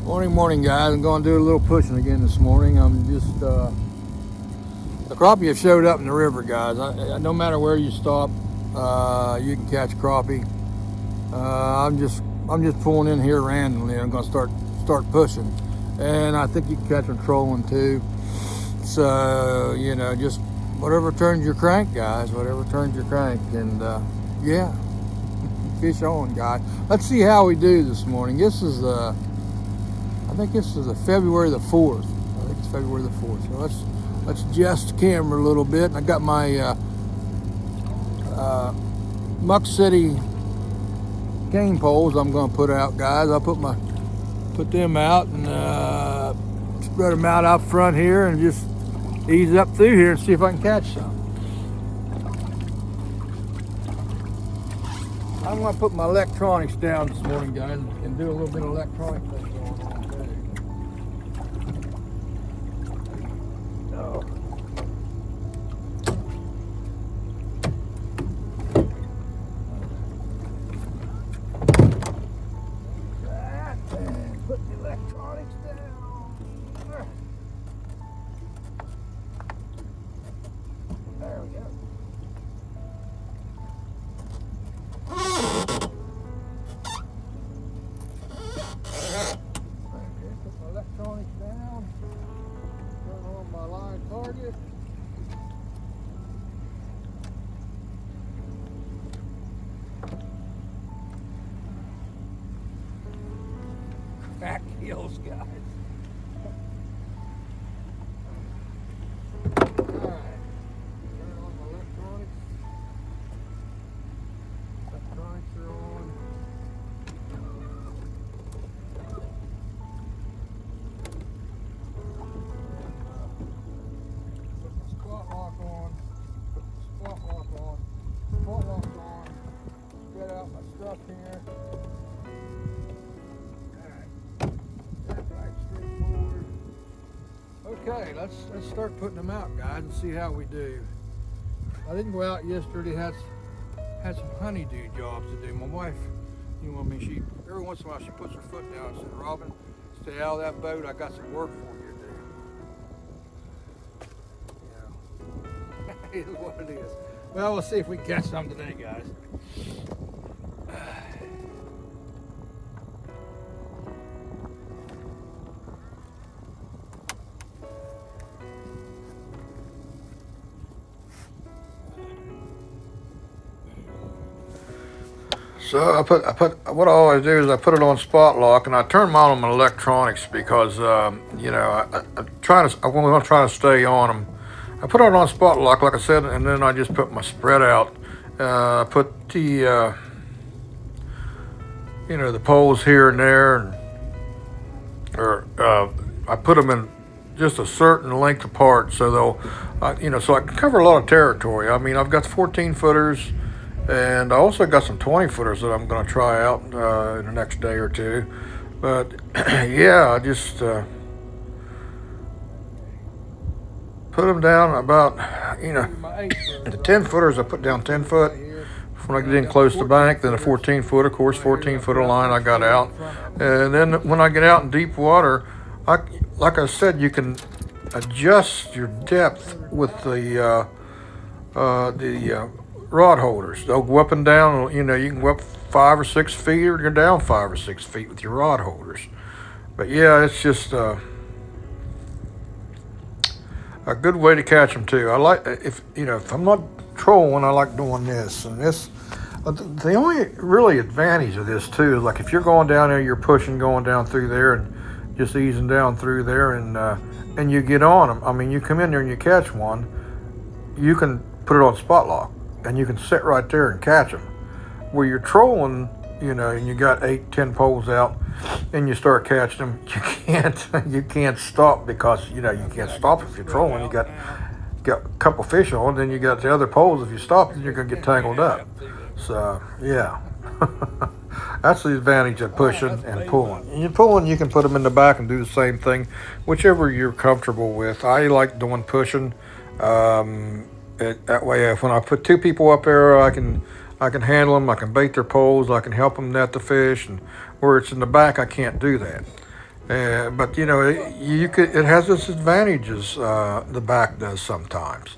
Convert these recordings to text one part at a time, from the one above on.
Morning, guys. I'm going to do a little pushing again this morning. I'm just the crappie have showed up in the river, guys. No matter where you stop, you can catch crappie. I'm just pulling in here randomly. I'm going to start pushing, and I think you can catch them trolling too. So just whatever turns your crank, guys. Whatever turns your crank, and yeah, fish on, guys. Let's see how we do this morning. I think this is February the 4th. I think it's February the 4th. So let's adjust the camera a little bit. I got my Muck City cane poles I'm going to put out, guys. I'll put them out and spread them out front here and just ease up through here and see if I can catch some. I'm going to put my electronics down this morning, guys, and do a little bit of electronic thing going on too. Oh. And put the electronics down. There we go. Put my electronics down. Turn on my line target. Back heels, guys. Alright. Turn on my electronics. Electronics are on. Put my spot lock on. Put the spot lock on. Spot lock on. Spread out my stuff here. Okay, let's start putting them out, guys, and see how we do. I didn't go out yesterday. Had some honeydew jobs to do. My wife, she every once in a while she puts her foot down and said, "Robin, stay out of that boat. I got some work for you to do." It is what it is. Well, we'll see if we can catch some today, guys. So what I always do is I put it on spot lock and I turn mine on my electronics because I'm going to try to stay on them. I put it on spot lock, like I said, and then I just put my spread out. Put the the poles here and there, I put them in just a certain length apart so so I can cover a lot of territory. I mean, I've got 14 footers. And I also got some 20 footers that I'm going to try out in the next day or two. But yeah, I just put them down about, the 10 footers I put down 10 foot. When I get in close to the bank, then a 14 foot, of course, 14 footer line I got out. And then when I get out in deep water, like I said, you can adjust your depth with the rod holders. They'll go up and down. You can go up 5 or 6 feet, or you're down 5 or 6 feet with your rod holders. But yeah, it's just a good way to catch them too. I like if I'm not trolling, I like doing this and this. The only really advantage of this too is like if you're going down there, you're pushing, going down through there, and just easing down through there, and you get on them. I mean, you come in there and you catch one, you can put it on spot lock. And you can sit right there and catch them. Where you're trolling, and you got 8, 10 poles out, and you start catching them, you can't stop because you can't stop if you're trolling. You got a couple fish on, then you got the other poles. If you stop, then you're gonna get tangled up. So yeah, that's the advantage of pushing and pulling. And you're pulling, you can put them in the back and do the same thing, whichever you're comfortable with. I like doing pushing. That way, when I put 2 people up there, I can handle them. I can bait their poles. I can help them net the fish. And where it's in the back, I can't do that. But you know, it has its advantages. The back does sometimes.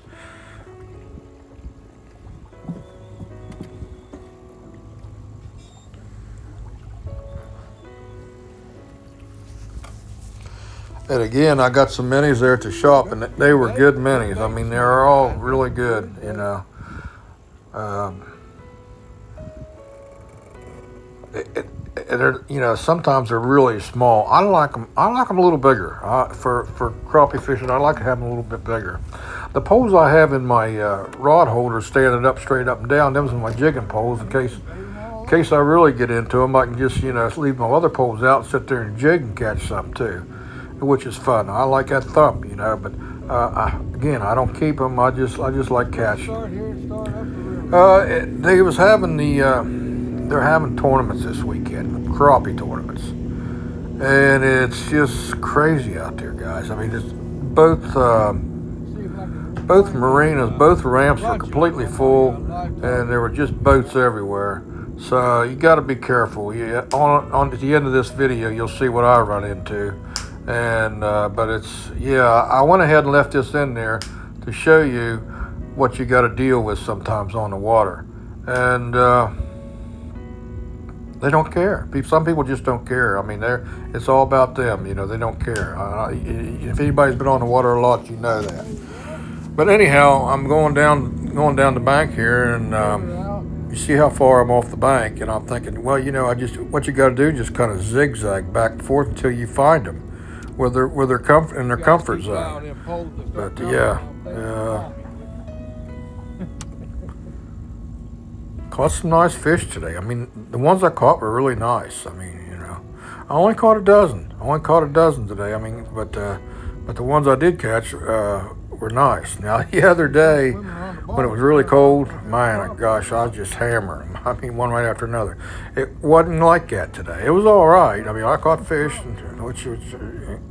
And again, I got some minis there at the shop, and they were good minis. I mean, they were all really good. You know, um, you know, sometimes they're really small. I like them. I like them a little bigger. For crappie fishing, I like to have them a little bit bigger. The poles I have in my rod holder, standing up straight up and down, those are my jigging poles. In case I really get into them, I can just leave my other poles out, sit there and jig and catch some too, which is fun. I like that thump, but again, I don't keep them. I just like catching. They was having they're having tournaments this weekend, crappie tournaments, and it's just crazy out there, guys. I mean, it's both marinas, both ramps were completely full, and there were just boats everywhere. So you got to be careful. On at the end of this video, you'll see what I run into. And but I went ahead and left this in there to show you what you got to deal with sometimes on the water, and they don't care. Some people just don't care. I mean, it's all about them. They don't care. If anybody's been on the water a lot, you know that. But anyhow, I'm going down the bank here, and you see how far I'm off the bank, and I'm thinking, well, what you got to do, just kind of zigzag back and forth until you find them, where they're in their comfort zone. But caught some nice fish today. I mean, the ones I caught were really nice. I mean, I only caught a dozen. Today. I mean, but the ones I did catch were nice. Now, the other day, when it was really cold, my gosh, I was just hammering them. I mean, one right after another. It wasn't like that today. It was all right. I mean, I caught fish, which was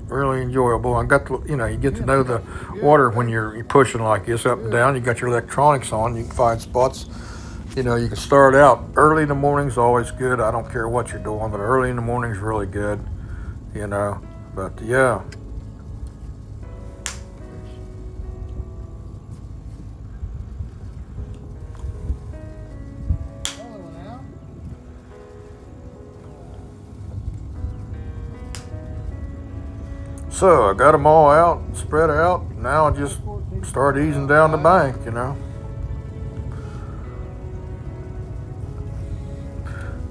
really enjoyable. I got to, you get to know the water when you're pushing like this up and down. You got your electronics on. You can find spots. You can start out early in the morning's always good. I don't care what you're doing, but early in the morning's really good. But yeah. So I got them all out, spread out. Now I just start easing down the bank,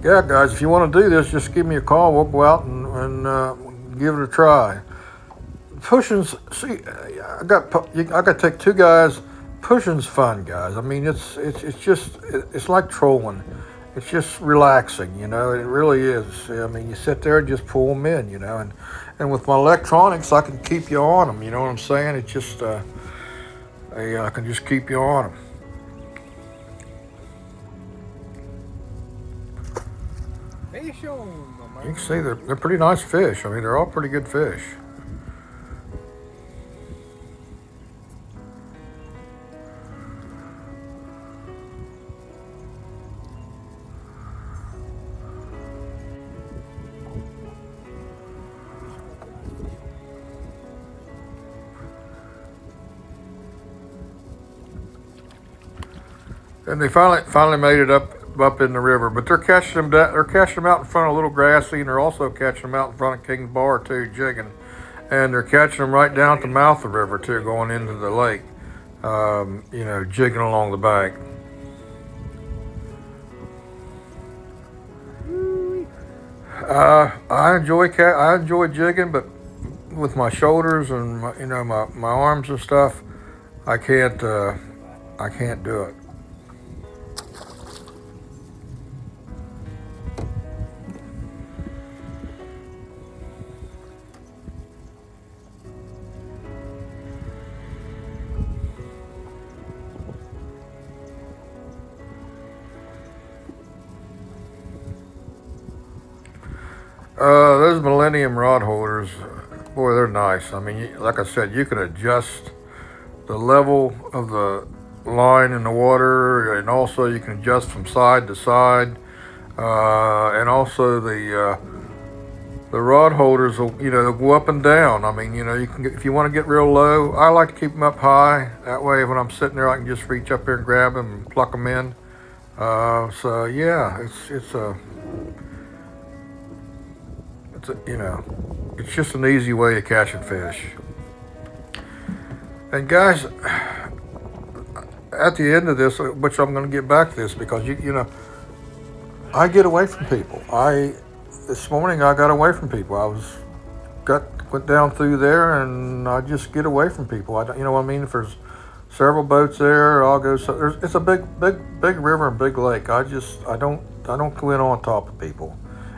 Yeah, guys, if you want to do this, just give me a call. We'll go out and give it a try. Pushing's, I got to take two guys. Pushing's fun, guys. I mean, it's like trolling. It's just relaxing, It really is. I mean, you sit there and just pull them in, and with my electronics, I can keep you on them. You know what I'm saying? It's just, I can just keep you on them. You can see they're pretty nice fish. I mean, they're all pretty good fish. And they finally made it up in the river, but they're catching them. They're catching them out in front of Little Grassy, and they're also catching them out in front of King's Bar too, jigging. And they're catching them right down at the mouth of the river too, going into the lake. Jigging along the bank. I enjoy jigging, but with my shoulders and my arms and stuff, I can't do it. Those Millennium rod holders, boy, they're nice. I mean, like I said, you can adjust the level of the line in the water, and also you can adjust from side to side, and also the rod holders will, they'll go up and down. I mean, you can get, if you want to get real low, I like to keep them up high. That way, when I'm sitting there, I can just reach up there and grab them and pluck them in. So yeah, it's just an easy way of catching fish. And guys, at the end of this, which I'm going to get back to this because I get away from people. This morning I got away from people. Went down through there, and I just get away from people. You know what I mean? If there's several boats there, I'll go. So it's a big river and big lake. I don't go in on top of people,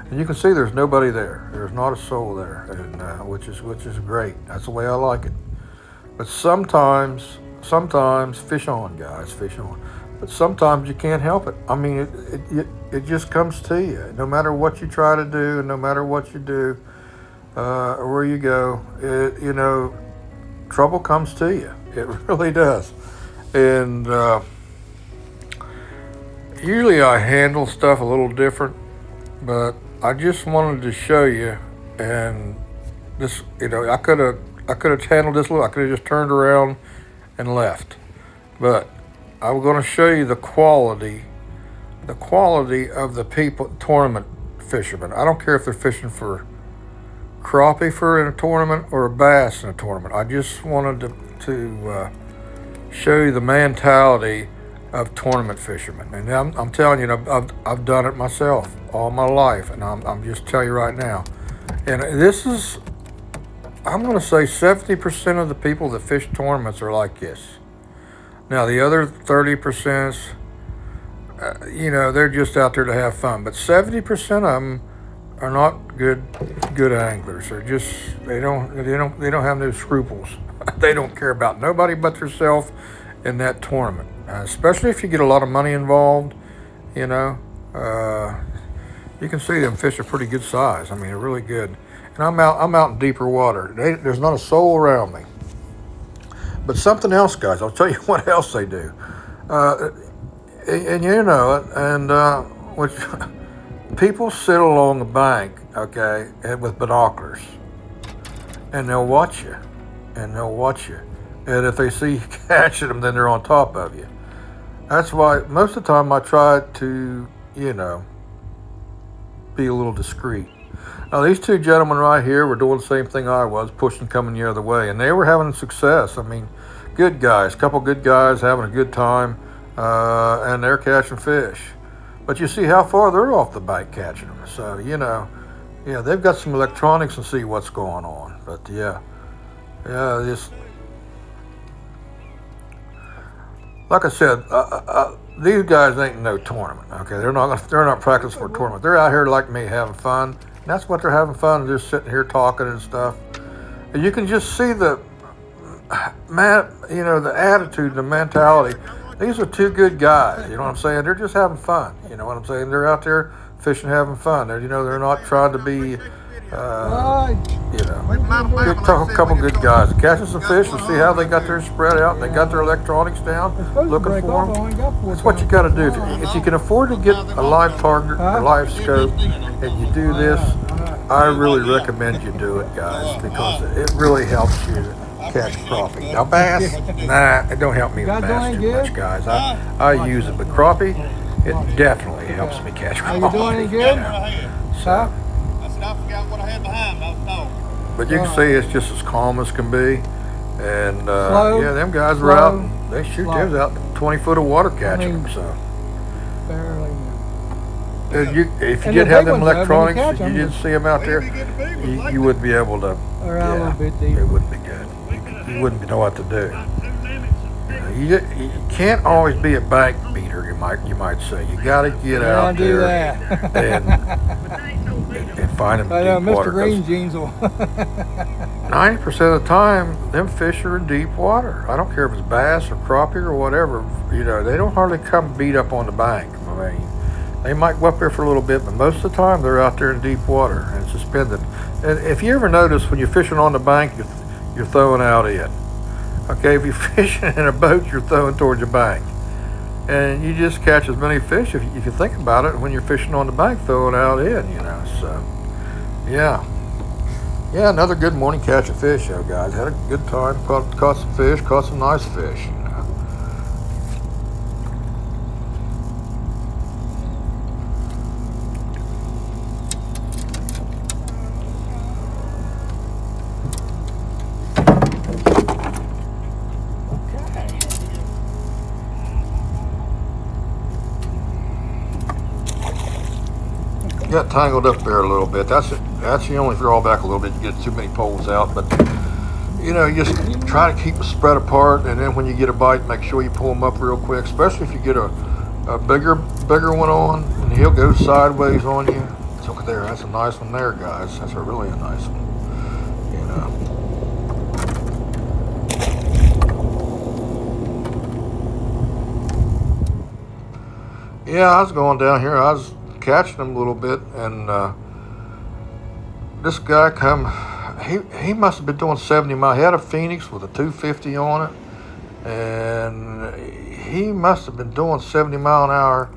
and you can see there's nobody there. There's not a soul there, and which is great. That's the way I like it. But sometimes fish on, guys, fish on. But sometimes you can't help it. I mean, it just comes to you. No matter what you try to do, no matter what you do, or where you go, trouble comes to you. It really does. And usually I handle stuff a little different, but I just wanted to show you. And this, I could have handled this a little. I could have just turned around and left, but I'm going to show you the quality of the people, tournament fishermen. I don't care if they're fishing for crappie in a tournament or a bass in a tournament. I just wanted to show you the mentality of tournament fishermen. And I'm telling you, I've done it myself all my life, and I'm just telling you right now. And this is, I'm going to say 70% of the people that fish tournaments are like this. Now, the other 30%, they're just out there to have fun. But 70% of them are not good anglers. They're just they don't have no scruples. They don't care about nobody but themselves in that tournament. Especially if you get a lot of money involved, you can see them fish are pretty good size. I mean, they're really good. And I'm out in deeper water. There's not a soul around me. But something else, guys, I'll tell you what else they do. And you know it, and which people sit along the bank, okay, and with binoculars, and they'll watch you, and if they see you catching them, then they're on top of you. That's why most of the time I try to, be a little discreet. Now, these two gentlemen right here were doing the same thing I was, pushing, coming the other way, and they were having success. I mean, good guys, couple good guys having a good time, and they're catching fish. But you see how far they're off the bank catching them. So, they've got some electronics and see what's going on. But just like I said, these guys ain't no tournament. Okay, they're not practicing for a tournament. They're out here like me having fun. And that's what they're having fun, just sitting here talking and stuff. And you can just see the attitude, the mentality. These are two good guys. You know what I'm saying? They're just having fun. You know what I'm saying? They're out there fishing, having fun. They're not trying to be, a couple good guys. Catching some fish and see how they got theirs spread out. They got their electronics down, looking for them. That's what you got to do. If you can afford to get a live target, a live scope, and you do this, I really recommend you do it, guys, because it really helps you to catch crappie. Now, bass, it don't help me with bass too much, guys. I use it, but crappie, it definitely helps me catch crappie. Are you doing any good? So, I forgot what I had behind me. I was talking. but you can see it's just as calm as can be. And them guys were slow, out. And they shoot theirs out 20 foot of water catching them. So Barely. if you And did the have big them ones, though, when you electronics, catch and you them, didn't see them out there, you wouldn't be able to. Around a little bit deep. It wouldn't be good. You wouldn't know what to do. You can't always be a bank beater. You might say you got to get out do there and find them I know, deep water. Mr. Green Jeans will. 90% of the time, them fish are in deep water. I don't care if it's bass or crappie or whatever. They don't hardly come beat up on the bank. I mean, they might go up there for a little bit, but most of the time they're out there in deep water and suspended. And if you ever notice when you're fishing on the bank, you're throwing out in. Okay, if you're fishing in a boat, you're throwing towards the bank. And you just catch as many fish, if you think about it, when you're fishing on the bank, throwing out in, So, yeah. Yeah, another good morning catch of fish, though, guys. Had a good time. Caught some fish. Caught some nice fish. You know. Got tangled up there a little bit. That's it. That's the only drawback a little bit. You get too many poles out, but you know, you just try to keep them spread apart, and then when you get a bite, make sure you pull them up real quick. Especially if you get a bigger one on, and he'll go sideways on you. So look there. That's a nice one there, guys. That's really a nice one. You know. Yeah, I was going down here. I was catching them a little bit, and this guy come. He must have been doing 70 miles. He had a Phoenix with a 250 on it, and he must have been doing 70 mile an hour.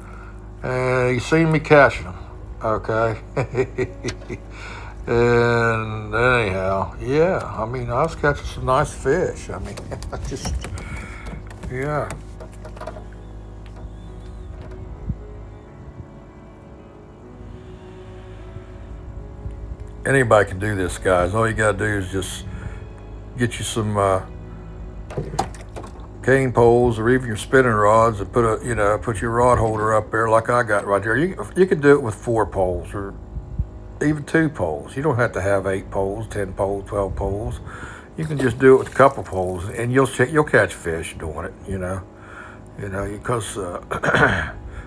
And he seen me catching him. Okay. And anyhow, yeah. I mean, I was catching some nice fish. I mean, I just, yeah. Anybody can do this, guys. All you gotta do is just get you some cane poles or even your spinning rods and put your rod holder up there like I got right there. You can do it with 4 poles or even 2 poles. You don't have to have 8 poles, 10 poles, 12 poles. You can just do it with a couple poles, and you'll catch fish doing it. Because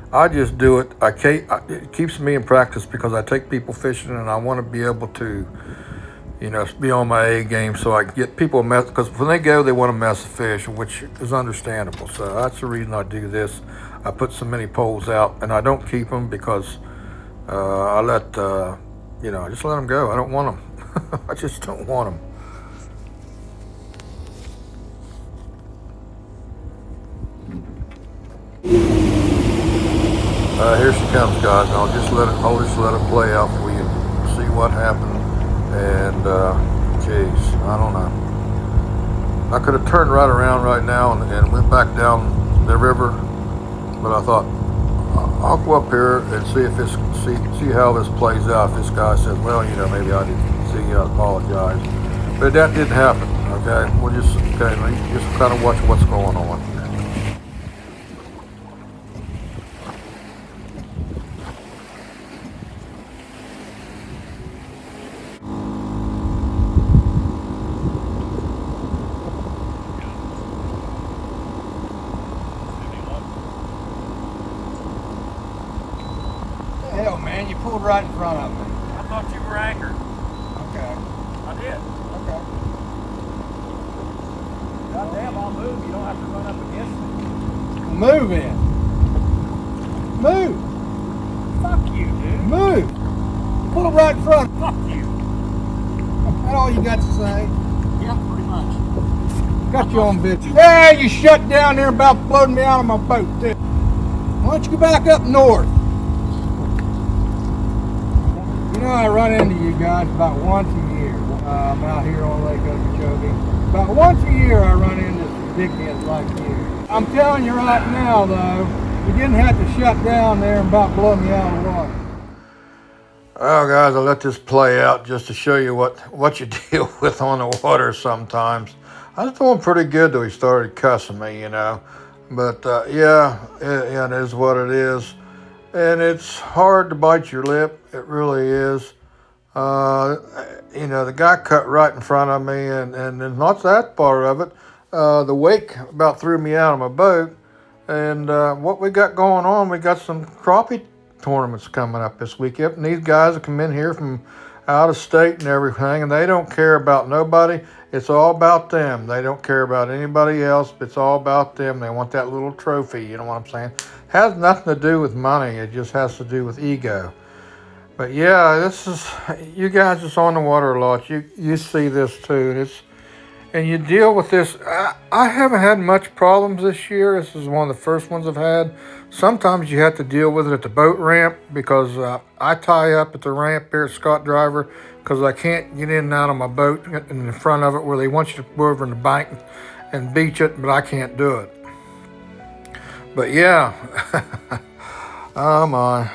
I just do it. It keeps me in practice because I take people fishing, and I want to be able to, be on my A game so I can get people because when they go, they want to mess the fish, which is understandable. So that's the reason I do this. I put so many poles out, and I don't keep them because I just let them go. I don't want them. I just don't want them. Here she comes, guys. I'll just let it play out for you. See what happened. And geez, I don't know. I could have turned right around right now and went back down the river, but I thought I'll go up here and see how this plays out. If this guy says, well, maybe I didn't see you, I apologize. But that didn't happen. Okay, we'll just kind of watch what's going on. Hell, man, you pulled right in front of me. I thought you were anchored. Okay. I did. Okay. Goddamn, I'll move. You don't have to run up against me. Move in. Move. Fuck you, dude. Move. You pulled right in front. Fuck you. That's all you got to say. Yeah, pretty much. Got you on bitch. Yeah, you shut down there about floating me out of my boat, too. Why don't you go back up north? I run into you guys about once a year. I'm out here on Lake Okeechobee. About once a year I run into some dickheads like you. I'm telling you right now, though, you didn't have to shut down there and about blow me out of the water. Oh, guys, I'll let this play out just to show you what you deal with on the water sometimes. I was doing pretty good till he started cussing me, But, it is what it is. And it's hard to bite your lip. It really is. The guy cut right in front of me, and not that part of it. The wake about threw me out of my boat. And what we got going on, we got some crappie tournaments coming up this weekend. And these guys have come in here from out of state and everything, and they don't care about nobody. It's all about them. They don't care about anybody else. It's all about them. They want that little trophy, you know what I'm saying? Has nothing to do with money. It just has to do with ego. But yeah, you guys that's on the water a lot. You see this too. and you deal with this. I haven't had much problems this year. This is one of the first ones I've had. Sometimes you have to deal with it at the boat ramp because I tie up at the ramp here at Scott Driver because I can't get in and out of my boat in the front of it where they want you to go over in the bank and beach it, but I can't do it. But yeah, oh my.